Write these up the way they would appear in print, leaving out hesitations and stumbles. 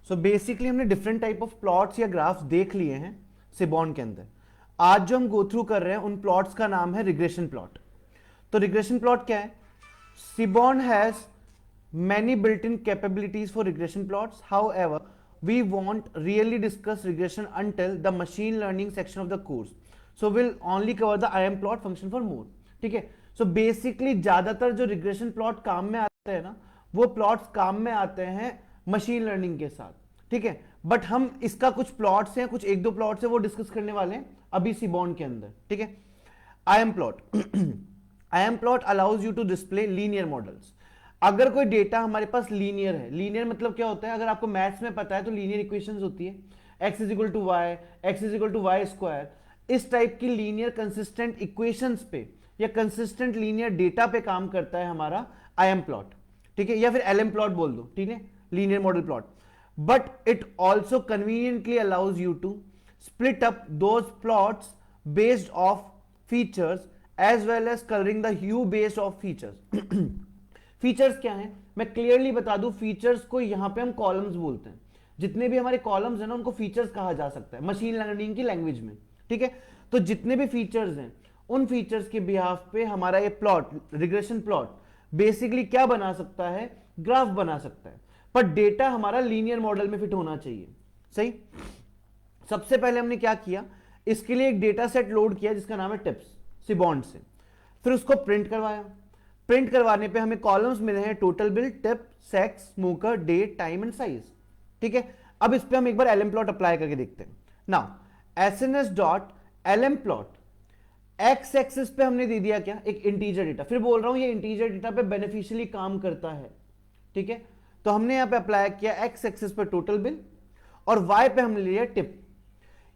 So basically हमने different type of plots या graphs देख लिए हैं सिबॉन के अंदर। आज जो हम गो थ्रू कर रहे हैं उन प्लॉट्स का नाम है रिग्रेशन प्लॉट। तो रिग्रेशन प्लॉट क्या है? सिबॉन has many built-in capabilities for regression plots. However, we won't really discuss regression until the machine learning section of the course. So we'll only cover the IM plot function for more. ठीक है? So basically ज्यादातर जो regression plot काम में आते हैं ना, वो plots काम में आते हैं machine learning के साथ। ठीक है? बट हम इसका कुछ प्लॉट्स हैं, कुछ एक दो प्लॉट्स हैं, वो डिस्कस करने वाले हैं अभी सिबॉन के अंदर। ठीक है? IM plot. IM plot allows you to display linear models. अगर कोई डेटा हमारे पास लीनियर है, लीनियर मतलब क्या होता है? अगर आपको मैथ्स में पता है तो लीनियर इक्वेशंस होती है, x is equal to y, x is equal to y square. इस टाइप की लीनियर कंसिस्टेंट इक्वेशंस पे या कंसिस्टेंट लीनियर डेटा पे काम करता है हमारा IM प्लॉट। ठीक है? या फिर LM प्लॉट बोल दो। ठीक है? Linear model plot. But it also conveniently allows you to split up those plots based of features as well as colouring the hue based of features. Features क्या हैं? मैं क्लियरली बता दूं, फीचर्स को यहां पे हम कॉलम्स बोलते हैं। जितने भी हमारे कॉलम्स हैं ना, उनको फीचर्स कहा जा सकता है मशीन लर्निंग की लैंग्वेज में। ठीक है? तो जितने भी फीचर्स हैं, उन फीचर्स के बिहाफ पे हमारा ये प्लॉट, रिग्रेशन प्लॉट बेसिकली क्या बना सकता है? ग्राफ बना सकता है। पर डेटा हमारा लीनियर मॉडल में फिट होना चाहिए। सही? सबसे पहले हमने क्या किया, इसके लिए एक डेटा सेट लोड किया जिसका नाम है टिप्स, सिबॉन से। फिर उसको प्रिंट करवाया। प्रिंट करवाने पे हमें कॉलम्स मिले हैं total bill, tip, sex, smoker, date, time and size. ठीक है? अब इस पे हम एक बार LM प्लॉट अप्लाई करके देखते हैं। Now SNS dot LM plot, x axis पे हमने दे दिया क्या? एक इंटीजर डेटा। फिर बोल रहा हूं ये इंटीजर डेटा पे बेनिफिशियली काम करता है। ठीक है? तो हमने यहां पे अप्लाई किया एक्स एक्सिस पे टोटल बिल और वाई पे हमने लिया टिप।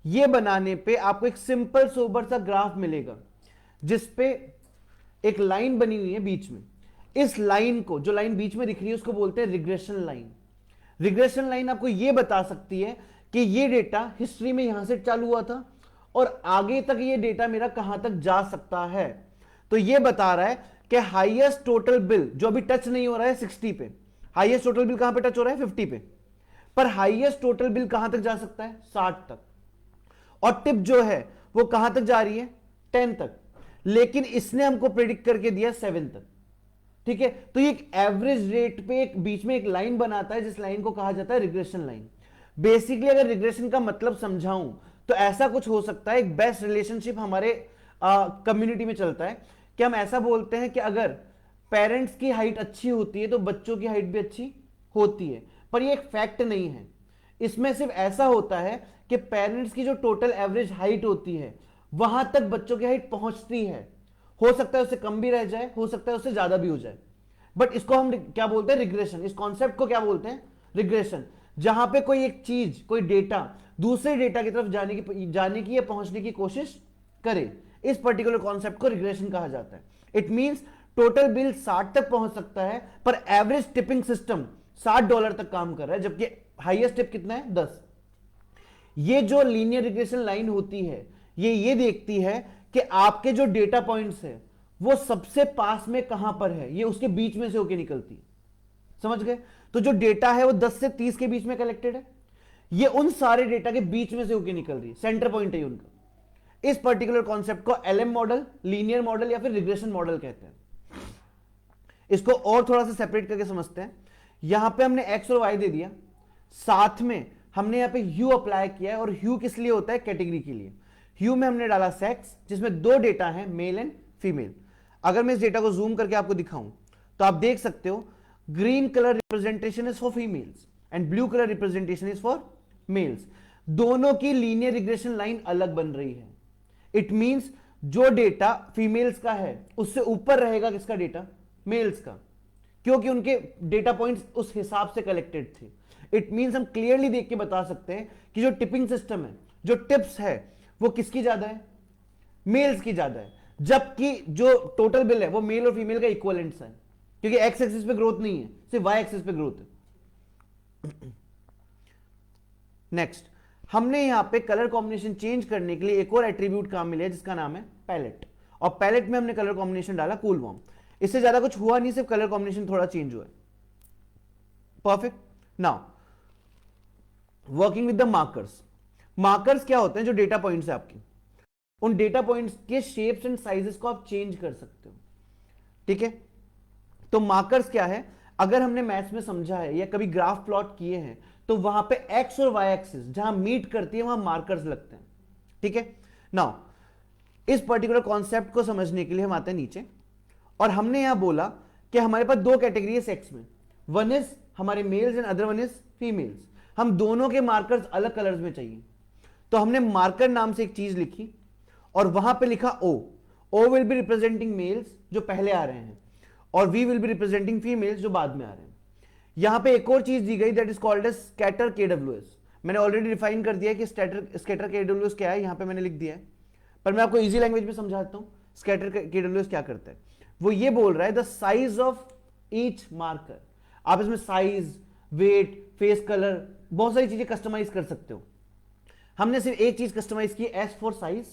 ये बनाने पे आपको एक सिंपल सोबर सा ग्राफ मिलेगा जिसपे एक लाइन बनी हुई है बीच में। इस लाइन को, जो लाइन बीच में दिख रही है, उसको बोलते हैं रिग्रेशन लाइन। रिग्रेशन लाइन आपको यह बता सकती है कि यह डेटा हिस्ट्री में यहां से चालू हुआ था और आगे तक यह डेटा मेरा कहां तक जा सकता है। तो यह बता रहा है कि हाईएस्ट टोटल बिल जो अभी टच नहीं हो रहा है 60 पे, हाईएस्ट टोटल बिल कहां पे टच हो रहा है? 50 पे। पर हाईएस्ट टोटल बिल कहां तक जा सकता है? 60 तक। और टिप जो है वो कहां तक जा रही है? 10 तक। लेकिन इसने हमको प्रेडिक्ट करके दिया 7 तक। ठीक है? तो ये एक एवरेज रेट पे एक बीच में एक लाइन बनाता है जिस लाइन को कहा जाता है रिग्रेशन लाइन। बेसिकली अगर रिग्रेशन का मतलब समझाऊं तो ऐसा कुछ हो सकता है, एक बेस्ट रिलेशनशिप हमारे कम्युनिटी में चलता है कि हम ऐसा बोलते हैं कि अगर पेरेंट्स की हाइट अच्छी होती है तो बच्चों की हाइट भी अच्छी होती है। पर ये एक फैक्ट नहीं है। इसमें सिर्फ ऐसा होता है कि पेरेंट्स की जो टोटल एवरेज हाइट होती है वहां तक बच्चों की हाइट पहुंचती है। हो सकता है उससे कम भी रह जाए, हो सकता है उससे ज्यादा भी हो जाए। बट इसको हम क्या बोलते हैं? रिग्रेशन। इस कॉन्सेप्ट को क्या बोलते हैं? रिग्रेशन। जहां पे कोई एक चीज, कोई डेटा दूसरे डेटा की तरफ जाने की या पहुंचने की कोशिश करे, इस पर्टिकुलर कॉन्सेप्ट को रिग्रेशन कहा जाता है। इट मींस टोटल बिल 60 तक पहुंच सकता है पर एवरेज टिपिंग सिस्टम $60 तक काम कर रहा है, जबकि हाईएस्ट टिप कितना है? 10। ये जो लीनियर रिग्रेशन लाइन होती है ये देखती है कि आपके जो डेटा पॉइंट्स है वो सबसे पास में कहां पर है, ये उसके बीच में से होके निकलती है। समझ गए? तो जो डेटा है वो 10 से 30 के बीच में कलेक्टेड है, ये उन सारे डेटा के बीच में से होके निकल रही है, सेंटर पॉइंट है उनका। इस पर्टिकुलर कॉन्सेप्ट को LM मॉडल, लीनियर मॉडल या फिर रिग्रेशन मॉडल कहते हैं। इसको और थोड़ा सा सेपरेट करके समझते हैं। यहां पे हमने एक्स और वाई दे दिया, साथ में हमने यहां पे ह्यू अप्लाई किया है। और ह्यू किस लिए होता है? कैटेगरी के लिए। ह्यू में हमने डाला सेक्स, जिसमें 2 डेटा है, मेल एंड फीमेल। अगर मैं इस डेटा को जूम करके आपको दिखाऊं तो आप देख सकते हो green colour representation is for females and blue colour representation is for mails. दोनों की लीनियर रिग्रेशन लाइन अलग बन रही है। इट मींस जो डेटा फीमेल्स का है उससे ऊपर रहेगा किसका डेटा? मेल्स का, क्योंकि उनके डेटा पॉइंट्स उस हिसाब से कलेक्टेड थे। इट मींस हम क्लियरली देख के बता सकते हैं कि जो टिपिंग सिस्टम है, जो टिप्स है, वो किसकी ज्यादा है? मेल्स की ज्यादा है। जबकि जो टोटल बिल है वो मेल और फीमेल का इक्वलेंट्स है, क्योंकि एक्स एक्सिस पे ग्रोथ नहीं है, सिर्फ वाई एक्सिस पे ग्रोथ है। नेक्स्ट, हमने यहां पे कलर कॉम्बिनेशन चेंज करने के लिए एक और एट्रीब्यूट काम मिला है जिसका नाम है पैलेट। और पैलेट में हमने कलर कॉम्बिनेशन डाला कूल वार्म। इससे ज्यादा कुछ हुआ नहीं, सिर्फ कलर कॉम्बिनेशन थोड़ा चेंज हुआ है। Perfect. Now working with the markers. Markers क्या होते हैं? जो डेटा पॉइंट्स है आपके, उन डेटा पॉइंट्स के शेप्स एंड साइजेस को आप चेंज कर सकते हो, ठीक है। तो मार्कर्स क्या है? अगर हमने मैथ्स में समझा है या कभी ग्राफ प्लॉट किए हैं तो वहां पे एक्स और वाई एक्सिस जहां मीट करती है वहां मार्कर्स लगते हैं, ठीक है। नाउ इस पर्टिकुलर कॉन्सेप्ट को समझने के लिए हम आते हैं नीचे, और हमने यहां बोला कि हमारे पास दो कैटेगरी है सेक्स में, वन इज हमारे mails and other one is females. हम दोनों के मार्कर्स अलग कलर्स में चाहिए, तो हमने मार्कर नाम से एक चीज लिखी और वहां पे लिखा O will be representing males जो पहले आ रहे हैं, और we will be representing females जो बाद में आ रहे हैं। यहां पे एक और चीज दी गई that is called as scatter KWS. मैंने ऑलरेडी डिफाइन कर दिया है कि स्कैटर केडब्ल्यूएस क्या है, यहां पे मैंने लिख दिया है, पर मैं आपको इजी लैंग्वेज में समझाता हूं। स्कैटर केडब्ल्यूएस क्या करता है? वो ये बोल रहा है the size of each marker. आप इसमें साइज, वेट, फेस कलर, बहुत सारी चीजें कस्टमाइज कर सकते हो। हमने सिर्फ एक चीज कस्टमाइज की, S for size,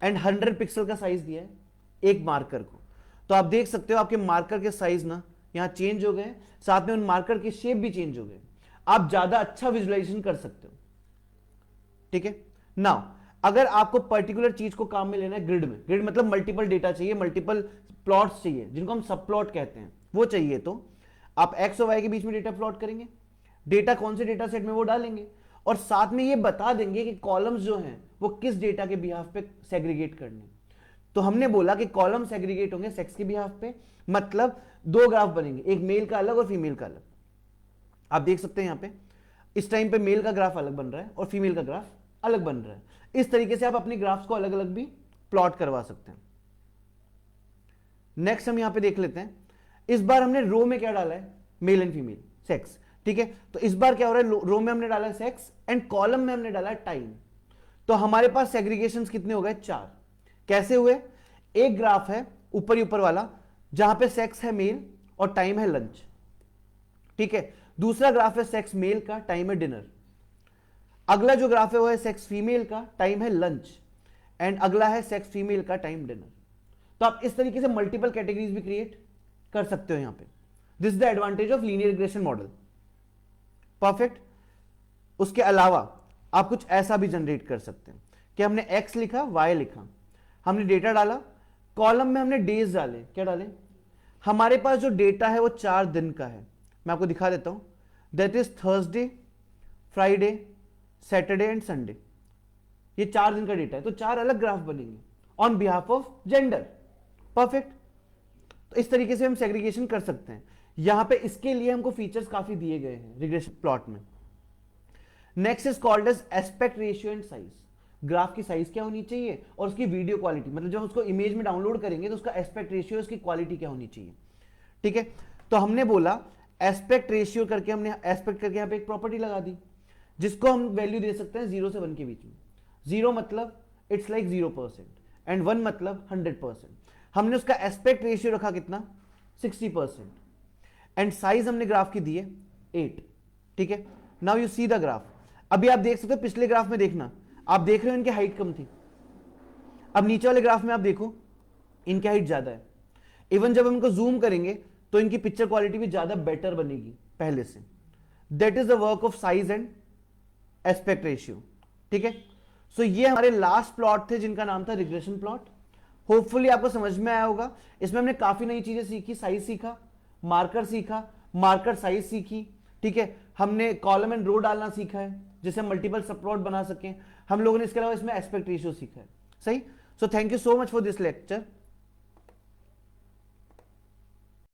and 100 pixel का साइज दिया है एक मार्कर को। तो आप देख सकते हो आपके मार्कर के साइज ना यहां चेंज हो गए, साथ में उन मार्कर के शेप भी चेंज हो गए। आप ज्यादा अच्छा विजुअलाइजेशन कर सकते हो, ठीक है। नाउ अगर आपको पर्टिकुलर चीज को काम में लेना है ग्रिड में, ग्रिड मतलब मल्टीपल डेटा चाहिए, मल्टीपल प्लॉट्स चाहिए जिनको हम सब प्लॉट कहते हैं, वो चाहिए, तो आप एक्स और वाई के बीच में डेटा प्लॉट करेंगे। डेटा कौन से डेटा सेट में वो डालेंगे, और साथ में ये बता देंगे कि कॉलम्स जो हैं वो किस डेटा के बिहाफ पे सेग्रीगेट करने। तो हमने बोला कि कॉलम सेग्रीगेट होंगे सेक्स के बिहाफ पे, मतलब दो ग्राफ बनेंगे, एक मेल का अलग और फीमेल का अलग। आप देख सकते हैं यहां पे इस टाइम पे मेल का ग्राफ अलग बन रहा है और फीमेल का ग्राफ अलग बन रहा है। इस तरीके से आप अपने ग्राफ्स को अलग अलग भी प्लॉट करवा सकते हैं। नेक्स्ट हम यहां पे देख लेते हैं, इस बार हमने रो में क्या डाला है? मेल एंड फीमेल, सेक्स, ठीक है। तो इस बार क्या हो रहा है? रो में हमने डाला है सेक्स एंड कॉलम में हमने डाला है टाइम। तो हमारे पास सेग्रीगेशंस कितने हो गए? 4। कैसे हुए? एक ग्राफ है ऊपर ही ऊपर वाला जहां पे सेक्स है मेल और टाइम है लंच, ठीक है। दूसरा ग्राफ है सेक्स मेल का, टाइम है डिनर। अगला जो ग्राफ है वो है सेक्स फीमेल का, टाइम है लंच, एंड अगला है सेक्स फीमेल का, टाइम डिनर। तो आप इस तरीके से मल्टीपल कैटेगरीज भी क्रिएट कर सकते हो यहां पे। This is the advantage of linear regression model. Perfect. उसके अलावा आप कुछ ऐसा भी जनरेट कर सकते हैं कि हमने x लिखा, y लिखा, हमने डेटा डाला, कॉलम में हमने डेज डाले। क्या डाले? हमारे पास जो डेटा है वो 4 दिन का है, मैं आपको दिखा देता हूं। That is Thursday, Friday, Saturday and Sunday. ये 4 दिन का डेटा है, तो 4 अलग ग्राफ बनेंगे on behalf of gender. Perfect. तो इस तरीके से हम सेग्रीगेशन कर सकते हैं। यहां पे इसके लिए हमको फीचर्स काफी दिए गए हैं रिग्रेशन प्लॉट में। Next is called as aspect ratio and size. Graph की साइज क्या होनी चाहिए और उसकी वीडियो क्वालिटी, मतलब जब हम उसको इमेज में डाउनलोड करेंगे तो उसका एस्पेक्ट रेशियो, उसकी क्वालिटी क्या होनी चाहिए, ठीक है। तो हमने बोला एस्पेक्ट रेशियो करके, हमने एस्पेक्ट करके यहां पे एक प्रॉपर्टी लगा दी जिसको हम वैल्यू दे सकते हैं 0 से 1 के बीच में। 0 मतलब इट्स लाइक 0% एंड 1 मतलब 100%। हमने उसका एस्पेक्ट रेशियो रखा कितना? 60%। एंड साइज हमने ग्राफ की दी है 8, ठीक है। Now you see the graph. अभी आप देख सकते हो पिछले ग्राफ में, देखना आप देख रहे हो इनकी हाइट कम थी, अब नीचे वाले ग्राफ में आप देखो इनकी हाइट ज्यादा है। इवन जब हम इनको जूम करेंगे तो इनकी पिक्चर क्वालिटी भी ज्यादा बेटर बनेगी पहले से। That is the work of size and aspect ratio, ठीक है। सो ये हमारे लास्ट प्लॉट थे जिनका नाम था रिग्रेशन प्लॉट। होपफुली आपको समझ में आया होगा। इसमें हमने काफी नई चीजें सीखी, साइज सीखा, मार्कर सीखा, मार्कर साइज सीखी, ठीक है। हमने कॉलम एंड रो डालना सीखा है जिससे मल्टीपल सब प्लॉट बना सकें हम लोगों ने। इसके अलावा इसमें एस्पेक्ट रेशियो सीखा है, सही। So thank you so much for this lecture.